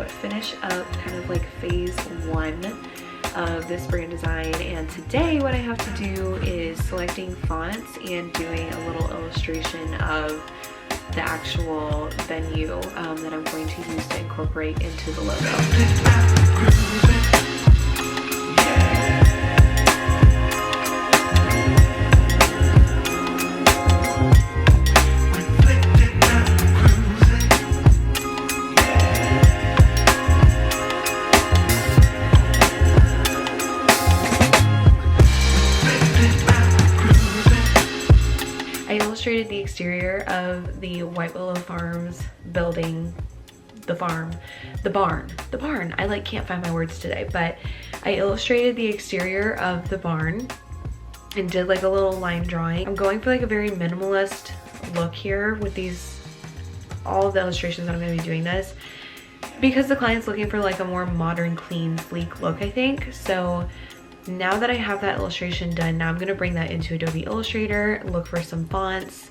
finish up kind of like phase 1 of this brand design, and today what I have to do is selecting fonts and doing a little illustration of the actual venue that I'm going to use to incorporate into the logo. I illustrated the exterior of the White Willow Farms building, the barn. I like can't find my words today, but I illustrated the exterior of the barn and did like a little line drawing. I'm going for like a very minimalist look here with all of the illustrations that I'm going to be doing this, because the client's looking for like a more modern, clean, sleek look, I think. So now that I have that illustration done, now I'm gonna bring that into Adobe Illustrator, look for some fonts,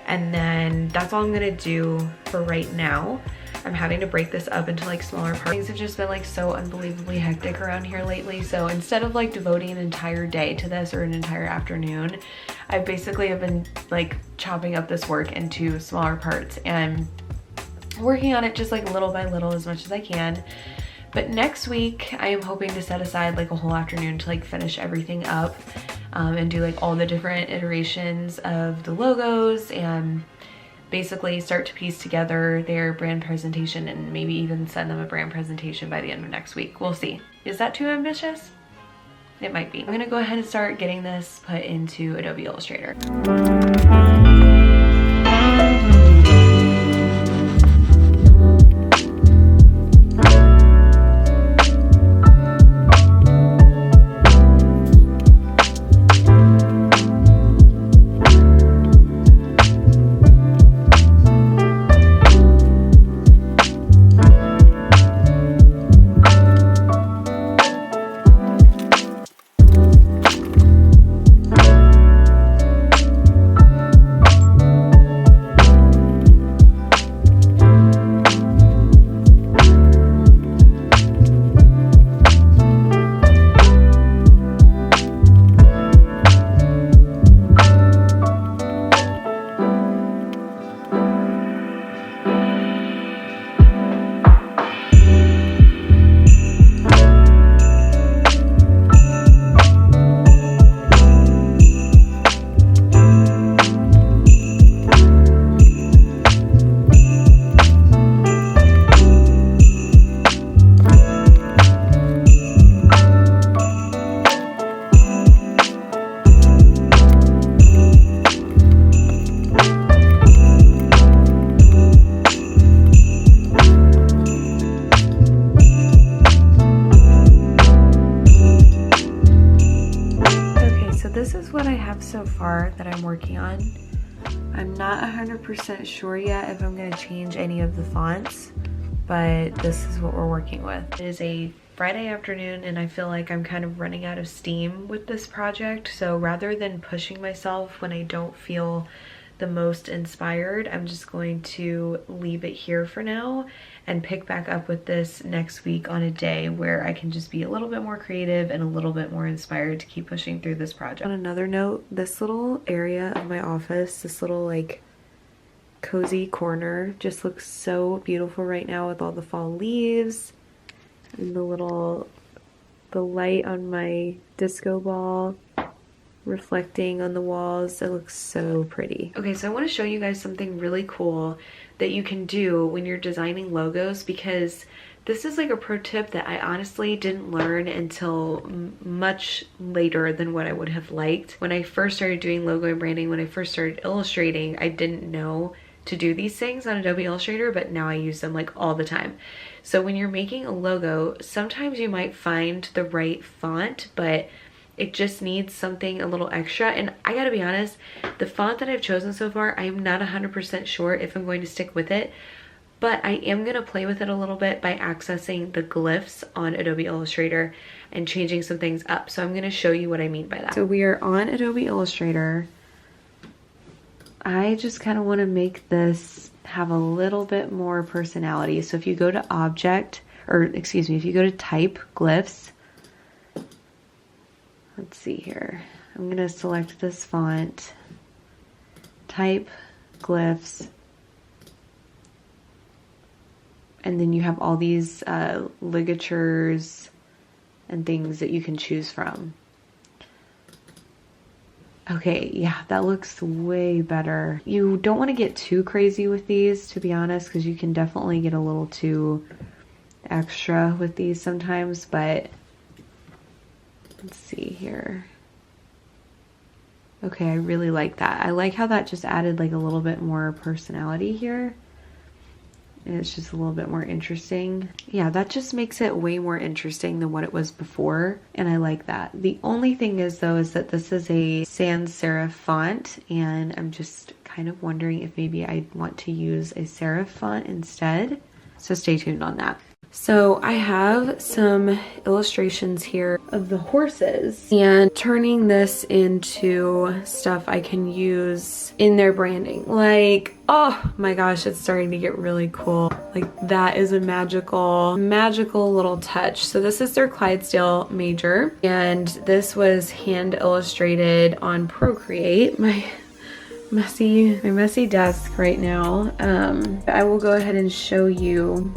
and then that's all I'm gonna do for right now. I'm having to break this up into like smaller parts. Things have just been like so unbelievably hectic around here lately, so instead of like devoting an entire day to this or an entire afternoon, I basically have been like chopping up this work into smaller parts and working on it just like little by little as much as I can. But next week, I am hoping to set aside like a whole afternoon to like finish everything up and do like all the different iterations of the logos and basically start to piece together their brand presentation and maybe even send them a brand presentation by the end of next week. We'll see. Is that too ambitious? It might be. I'm gonna go ahead and start getting this put into Adobe Illustrator. What I have so far that I'm working on. I'm not 100% sure yet if I'm going to change any of the fonts, but this is what we're working with. It is a Friday afternoon and I feel like I'm kind of running out of steam with this project, so rather than pushing myself when I don't feel the most inspired, I'm just going to leave it here for now and pick back up with this next week on a day where I can just be a little bit more creative and a little bit more inspired to keep pushing through this project. On another note, this little area of my office, this little like cozy corner, just looks so beautiful right now with all the fall leaves and the light on my disco ball reflecting on the walls. It looks so pretty. Okay, so I want to show you guys something really cool that you can do when you're designing logos, because this is like a pro tip that I honestly didn't learn until much later than what I would have liked. When I first started doing logo and branding, when I first started illustrating, I didn't know to do these things on Adobe Illustrator, but now I use them like all the time. So when you're making a logo, sometimes you might find the right font, but it just needs something a little extra. And I gotta be honest, the font that I've chosen so far, I am not 100% sure if I'm going to stick with it, but I am gonna play with it a little bit by accessing the glyphs on Adobe Illustrator and changing some things up. So I'm gonna show you what I mean by that. So we are on Adobe Illustrator. I just kind of want to make this have a little bit more personality. So if you go to object, or excuse me, if you go to type glyphs, let's see here. I'm going to select this font, type glyphs, and then you have all these ligatures and things that you can choose from. Okay, yeah, that looks way better. You don't want to get too crazy with these, to be honest, because you can definitely get a little too extra with these sometimes, but let's see here. Okay, I really like that. I like how that just added like a little bit more personality here. And it's just a little bit more interesting. Yeah, that just makes it way more interesting than what it was before, and I like that. The only thing is though is that this is a sans serif font, and I'm just kind of wondering if maybe I want to use a serif font instead. So stay tuned on that. So I have some illustrations here of the horses and turning this into stuff I can use in their branding. Like, oh my gosh, it's starting to get really cool. Like that is a magical little touch. So this is their Clydesdale Major, and this was hand illustrated on Procreate. My messy desk right now. I will go ahead and show you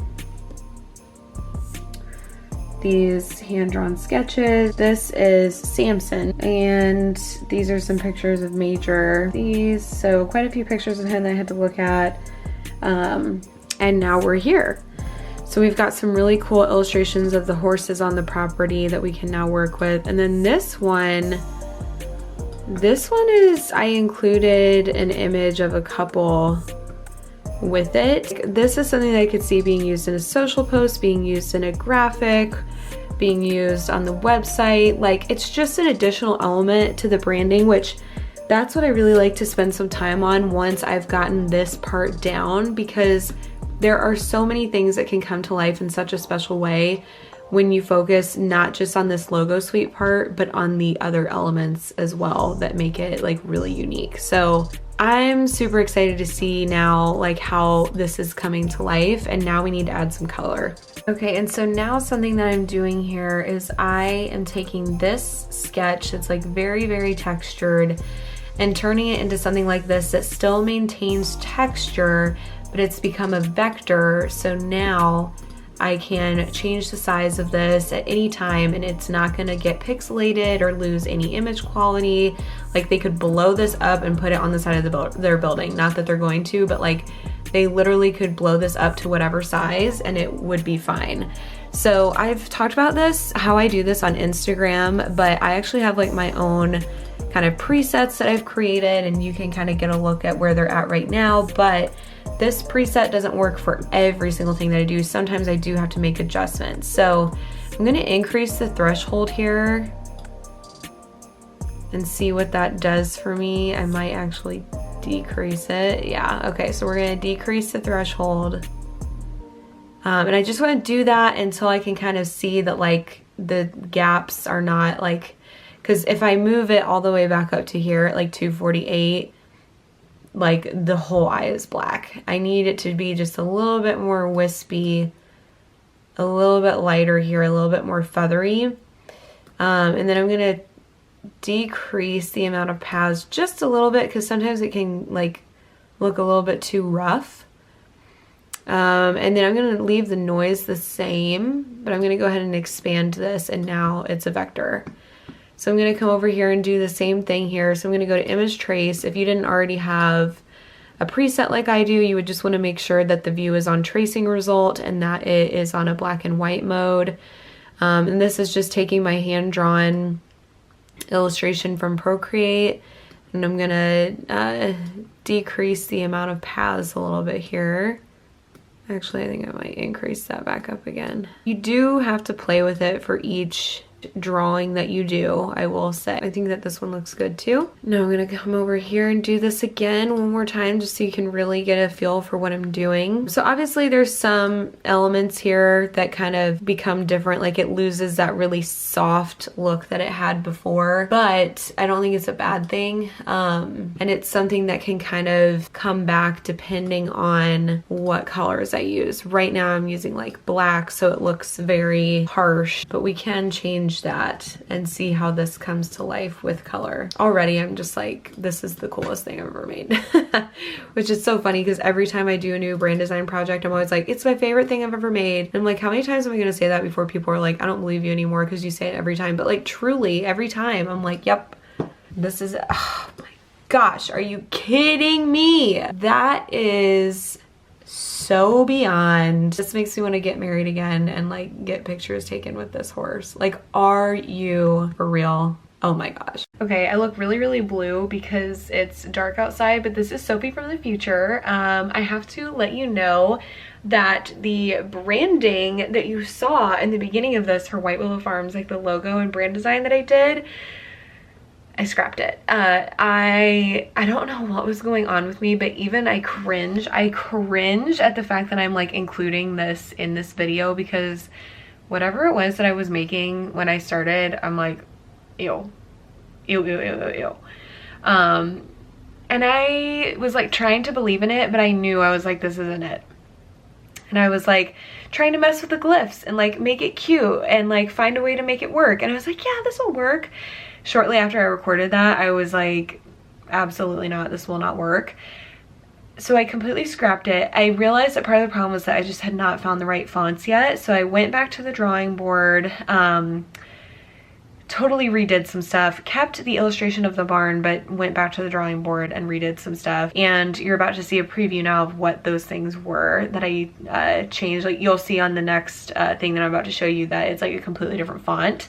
these hand-drawn sketches. This is Samson, and these are some pictures of Major. So quite a few pictures of him that I had to look at, and now we're here. So we've got some really cool illustrations of the horses on the property that we can now work with. And then this one is, I included an image of a couple with it. This is something that I could see being used in a social post, being used in a graphic, being used on the website. Like, it's just an additional element to the branding, which that's what I really like to spend some time on once I've gotten this part down, because there are so many things that can come to life in such a special way when you focus not just on this logo suite part, but on the other elements as well that make it like really unique. So I'm super excited to see now like how this is coming to life, and now we need to add some color. Okay, and so now something that I'm doing here is I am taking this sketch that's like very, very textured and turning it into something like this that still maintains texture, but it's become a vector. So now I can change the size of this at any time and it's not gonna get pixelated or lose any image quality. Like, they could blow this up and put it on the side of their building. Not that they're going to, but like they literally could blow this up to whatever size and it would be fine. So I've talked about this, how I do this on Instagram, but I actually have like my own kind of presets that I've created, and you can kind of get a look at where they're at right now. But this preset doesn't work for every single thing that I do. Sometimes I do have to make adjustments. So I'm gonna increase the threshold here and see what that does for me. I might actually decrease it. Yeah, okay, so we're gonna decrease the threshold. And I just wanna do that until I can kind of see that like the gaps are not like, because if I move it all the way back up to here at like 248, like the whole eye is black. I need it to be just a little bit more wispy, a little bit lighter here, a little bit more feathery. And then I'm gonna decrease the amount of paths just a little bit, because sometimes it can like look a little bit too rough. And then I'm gonna leave the noise the same, but I'm gonna go ahead and expand this, and now it's a vector. So I'm gonna come over here and do the same thing here. So I'm gonna go to image trace. If you didn't already have a preset like I do, you would just wanna make sure that the view is on tracing result and that it is on a black and white mode. And this is just taking my hand-drawn illustration from Procreate, and I'm gonna decrease the amount of paths a little bit here. Actually, I think I might increase that back up again. You do have to play with it for each drawing that you do, I will say. I think that this one looks good too. Now I'm gonna come over here and do this again one more time just so you can really get a feel for what I'm doing. So obviously there's some elements here that kind of become different, like it loses that really soft look that it had before, but I don't think it's a bad thing. And it's something that can kind of come back depending on what colors I use. Right now I'm using like black, so it looks very harsh, but we can change that and see how this comes to life with color. Already I'm just like, this is the coolest thing I've ever made. Which is so funny because every time I do a new brand design project, I'm always like, it's my favorite thing I've ever made. And I'm like, how many times am I gonna say that before people are like, I don't believe you anymore because you say it every time. But like truly every time I'm like, yep, this is, oh my gosh, are you kidding me? That is so beyond. This makes me want to get married again and like get pictures taken with this horse. Like, are you for real? Oh my gosh. Okay, I look really, really blue because it's dark outside, but this is Sophie from the future. I have to let you know that the branding that you saw in the beginning of this for White Willow Farms, like the logo and brand design that I did, I scrapped it. I don't know what was going on with me, but even I cringe at the fact that I'm like including this in this video, because whatever it was that I was making when I started, I'm like, ew, ew, ew, ew, ew. And I was like trying to believe in it, but I knew, I was like, this isn't it. And I was like trying to mess with the glyphs and like make it cute and like find a way to make it work. And I was like, yeah, this will work. Shortly after I recorded that, I was like, absolutely not, this will not work. So I completely scrapped it. I realized that part of the problem was that I just had not found the right fonts yet. So I went back to the drawing board, totally redid some stuff, kept the illustration of the barn, but went back to the drawing board and redid some stuff. And you're about to see a preview now of what those things were that I changed. Like you'll see on the next thing that I'm about to show you that it's like a completely different font.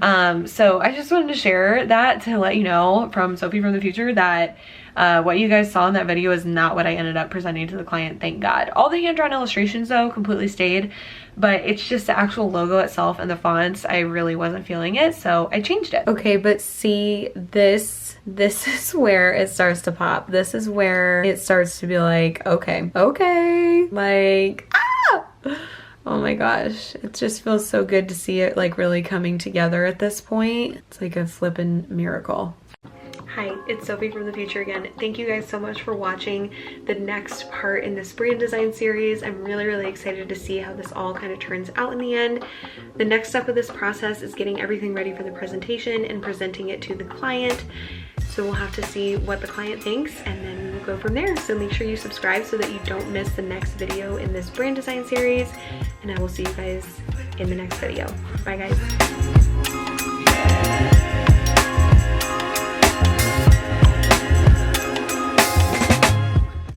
So I just wanted to share that to let you know from Sophie from the future that what you guys saw in that video is not what I ended up presenting to the client, thank God. All the hand-drawn illustrations though completely stayed, but it's just the actual logo itself and the fonts, I really wasn't feeling it, so I changed it. Okay, but see, this is where it starts to pop. This is where it starts to be like, okay, like, ah! Oh my gosh, it just feels so good to see it like really coming together at this point. It's like a flippin' miracle. Hi, it's Sophie from the future again. Thank you guys so much for watching the next part in this brand design series. I'm really, really excited to see how this all kind of turns out in the end. The next step of this process is getting everything ready for the presentation and presenting it to the client. So we'll have to see what the client thinks and then we'll go from there. So make sure you subscribe so that you don't miss the next video in this brand design series. And I will see you guys in the next video. Bye guys.